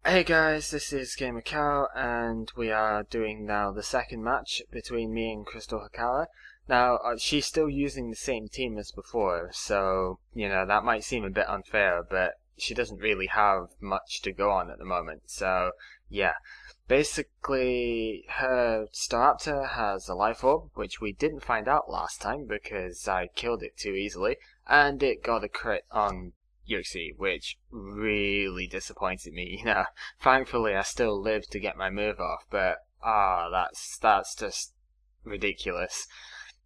Hey guys, this is Gamer Cow, and we are doing now the second match between me and Crystal Hikara. Now, she's still using the same team as before, so, that might seem a bit unfair, but she doesn't really have much to go on at the moment, so, yeah. Basically, her Staraptor has a Life Orb, which we didn't find out last time because I killed it too easily, and it got a crit on Yuxi, which really disappointed me. Thankfully I still lived to get my move off, but that's just ridiculous.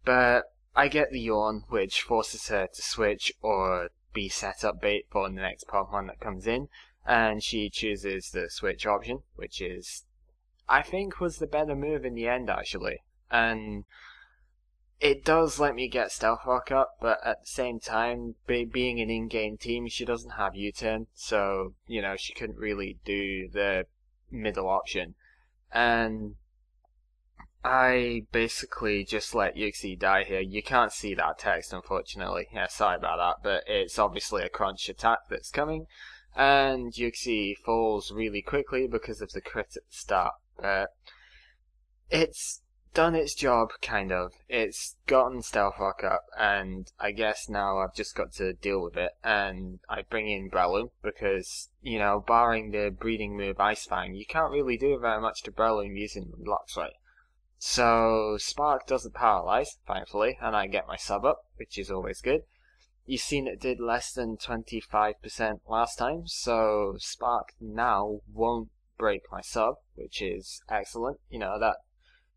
But I get the yawn, which forces her to switch or be set up bait for the next Pokemon that comes in, and she chooses the switch option, which is, I think, was the better move in the end actually. And it does let me get Stealth Rock up, but at the same time, being an in-game team, she doesn't have U-turn, so, she couldn't really do the middle option. And I basically just let Yuxi die here. You can't see that text, unfortunately. Yeah, sorry about that, but it's obviously a crunch attack that's coming, and Yuxi falls really quickly because of the crit at the start. But it's done its job, kind of. It's gotten Stealth Rock up, and I guess now I've just got to deal with it, and I bring in Breloom, because, barring the breeding move Ice Fang, you can't really do very much to Breloom using Luxray. So, Spark doesn't paralyze, thankfully, and I get my sub up, which is always good. You've seen it did less than 25% last time, so Spark now won't break my sub, which is excellent. That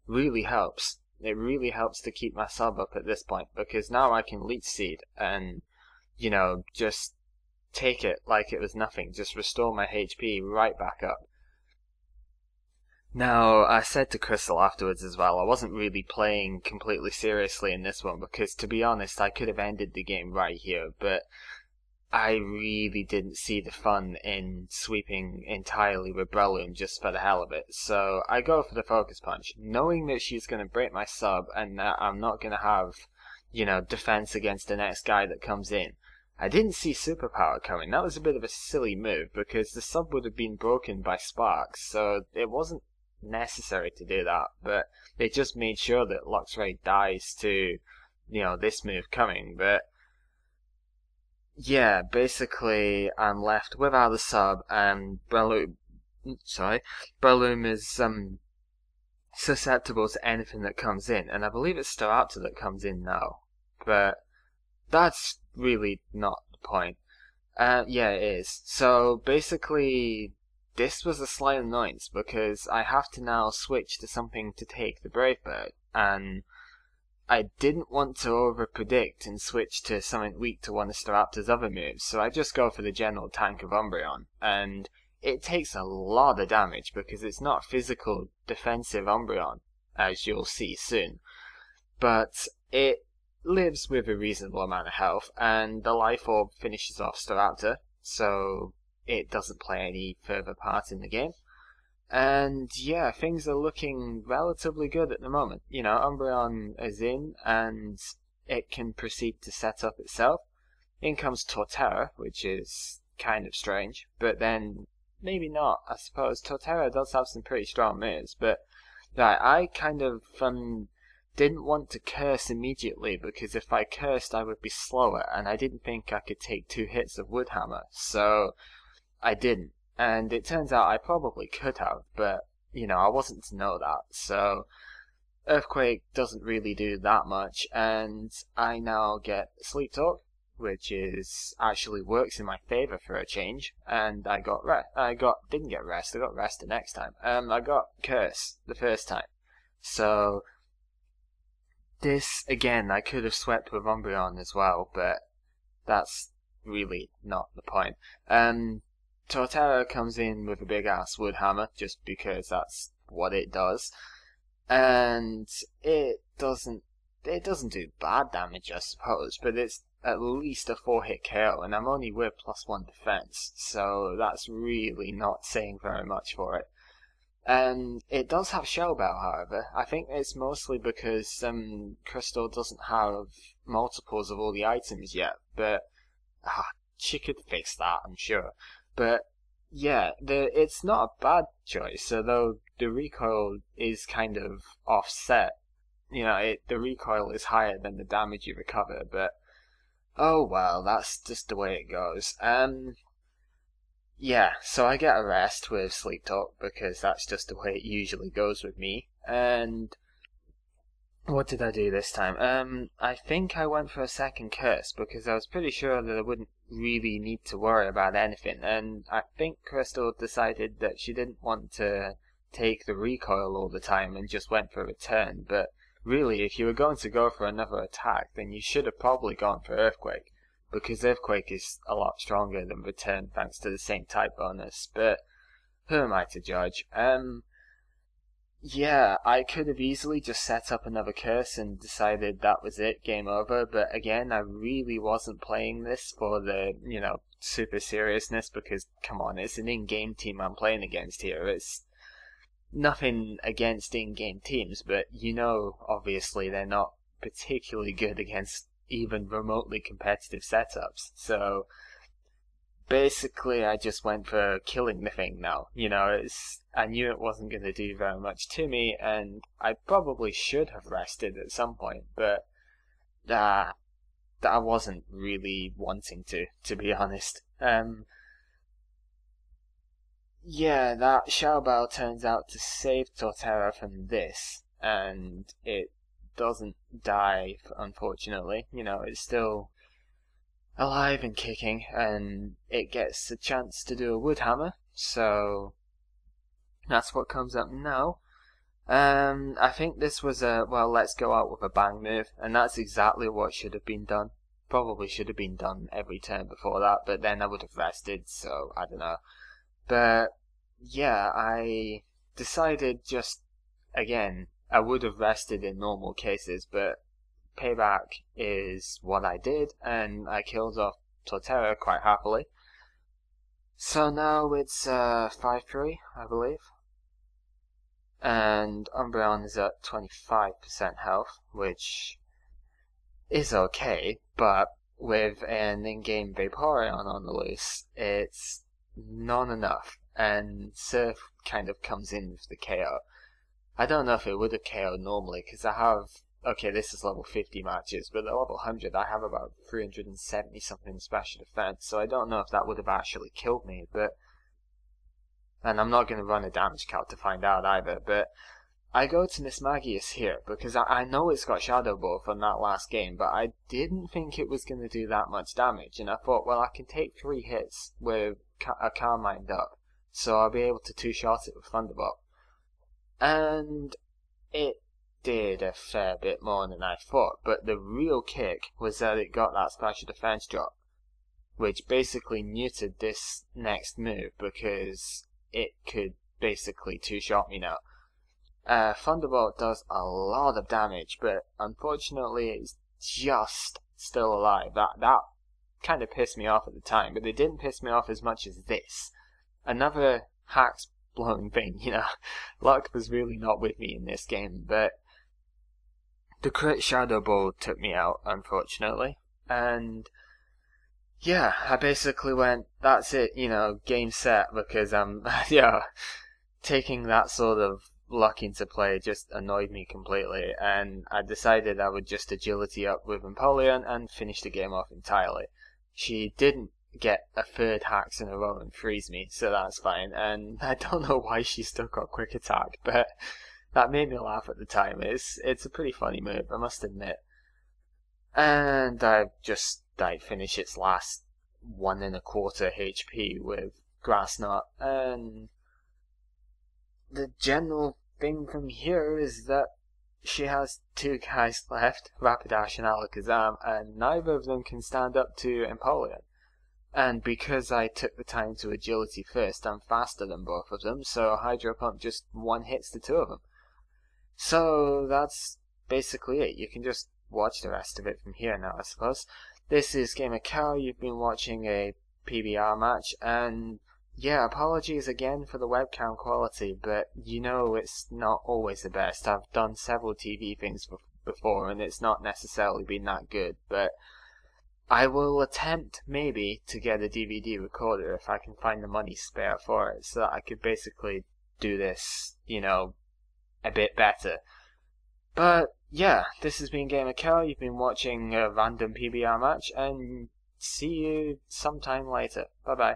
really helps. It really helps to keep my sub up at this point, because now I can Leech Seed and, just take it like it was nothing, just restore my HP right back up. Now, I said to Crystal afterwards as well, I wasn't really playing completely seriously in this one, because to be honest, I could have ended the game right here, but I really didn't see the fun in sweeping entirely with Breloom just for the hell of it, so I go for the Focus Punch, knowing that she's going to break my sub and that I'm not going to have, defense against the next guy that comes in. I didn't see Superpower coming. That was a bit of a silly move, because the sub would have been broken by Sparks, so it wasn't necessary to do that, but it just made sure that Luxray dies to, this move coming, but yeah, basically, I'm left without a sub, and Breloom is, susceptible to anything that comes in, and I believe it's Staraptor that comes in now, but that's really not the point. Yeah, it is. So, basically, this was a slight annoyance, because I have to now switch to something to take the Brave Bird, and I didn't want to over-predict and switch to something weak to one of Staraptor's other moves, so I just go for the general tank of Umbreon, and it takes a lot of damage because it's not physical defensive Umbreon, as you'll see soon, but it lives with a reasonable amount of health, and the Life Orb finishes off Staraptor, so it doesn't play any further part in the game. And yeah, things are looking relatively good at the moment. Umbreon is in, and it can proceed to set up itself. In comes Torterra, which is kind of strange, but then maybe not, I suppose. Torterra does have some pretty strong moves, but I kind of didn't want to curse immediately, because if I cursed I would be slower, and I didn't think I could take 2 hits of Wood Hammer, so I didn't. And it turns out I probably could have, but, I wasn't to know that, so Earthquake doesn't really do that much, and I now get Sleep Talk, which actually works in my favour for a change, and I got didn't get Rest, I got Rest the next time. I got Curse the first time, so this, again, I could have swept with Umbreon as well, but that's really not the point. Torterra comes in with a big ass Wood Hammer, just because that's what it does, and it doesn't do bad damage, I suppose, but it's at least a 4-hit KO, and I'm only with +1 defense, so that's really not saying very much for it. And it does have Shell Bell, however. I think it's mostly because Crystal doesn't have multiples of all the items yet, but she could fix that, I'm sure. But yeah, it's not a bad choice, although the recoil is kind of offset. The recoil is higher than the damage you recover, but oh well, that's just the way it goes. Yeah, so I get a rest with Sleep Talk because that's just the way it usually goes with me. And what did I do this time? I think I went for a second curse because I was pretty sure that I wouldn't really need to worry about anything. And I think Crystal decided that she didn't want to take the recoil all the time and just went for a return. But really, if you were going to go for another attack, then you should have probably gone for Earthquake, because Earthquake is a lot stronger than return thanks to the same type bonus. But who am I to judge? Yeah, I could have easily just set up another curse and decided that was it, game over, but again, I really wasn't playing this for the, super seriousness, because, come on, it's an in-game team I'm playing against here. It's nothing against in-game teams, but obviously they're not particularly good against even remotely competitive setups, so basically, I just went for killing the thing now. I knew it wasn't going to do very much to me, and I probably should have rested at some point, but I wasn't really wanting to be honest. Yeah, that Shadow Bell turns out to save Torterra from this, and it doesn't die, unfortunately. It's still alive and kicking, and it gets a chance to do a wood hammer, so that's what comes up now. I think this was let's go out with a bang move, and that's exactly what should have been done. Probably should have been done every turn before that, but then I would have rested, so I don't know. But yeah, I decided again, I would have rested in normal cases, but payback is what I did, and I killed off Torterra quite happily. So now it's 5-3, I believe. And Umbreon is at 25% health, which is okay, but with an in-game Vaporeon on the loose, it's not enough, and Surf kind of comes in with the KO. I don't know if it would have KO'd normally, because I have okay, this is level 50 matches, but at level 100 I have about 370 something special defense, so I don't know if that would have actually killed me, and I'm not going to run a damage calc to find out either, but I go to Miss Magius here, because I know it's got Shadow Ball from that last game, but I didn't think it was going to do that much damage, and I thought, well, I can take 3 hits with a Carmine up, so I'll be able to two-shot it with Thunderbolt. And it did a fair bit more than I thought, but the real kick was that it got that special defense drop, which basically neutered this next move because it could basically two-shot me now. Thunderbolt does a lot of damage, but unfortunately it's just still alive. That kind of pissed me off at the time, but it didn't piss me off as much as this. Another Hack's blowing thing, Luck was really not with me in this game, but the crit Shadow Ball took me out, unfortunately, and yeah, I basically went, that's it, game set, because taking that sort of luck into play just annoyed me completely, and I decided I would just agility up with Empoleon and finish the game off entirely. She didn't get a third hacks in a row and freeze me, so that's fine, and I don't know why she still got quick attack, but that made me laugh at the time. It's a pretty funny move, I must admit. And I just finish its last 1.25 HP with Grass Knot, and the general thing from here is that she has 2 guys left, Rapidash and Alakazam, and neither of them can stand up to Empoleon. And because I took the time to agility first, I'm faster than both of them, so Hydro Pump just one-hits the 2 of them. So that's basically it. You can just watch the rest of it from here now, I suppose. This is Gamer Cow. You've been watching a PBR match, and yeah, apologies again for the webcam quality, but it's not always the best. I've done several TV things before, and it's not necessarily been that good, but I will attempt maybe to get a DVD recorder if I can find the money spare for it, so that I could basically do this, a bit better. But yeah, this has been Gamer Kel. You've been watching a random PBR match, and see you sometime later. Bye bye.